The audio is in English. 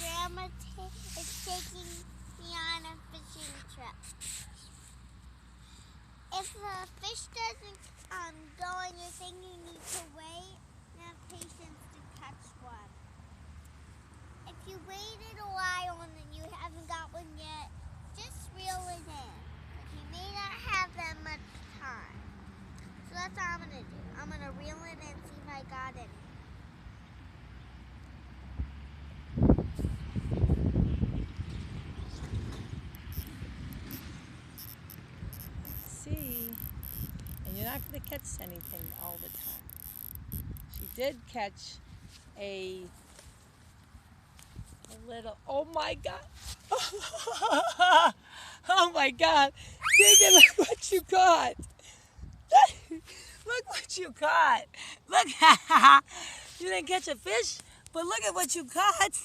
Grandma is taking me on a fishing trip. If the fish doesn't go on your thing, you need to wait and have patience to catch one. If you waited a while and you haven't got one yet, just reel it in. But you may not have that much time. So that's what I'm going to do. I'm going to reel it in and see if I got any. See, and you're not going to catch anything all the time. She did catch a little, oh my God. Oh my God. Tegan, look what you caught. Look what you caught. Look, you didn't catch a fish, but look at what you caught.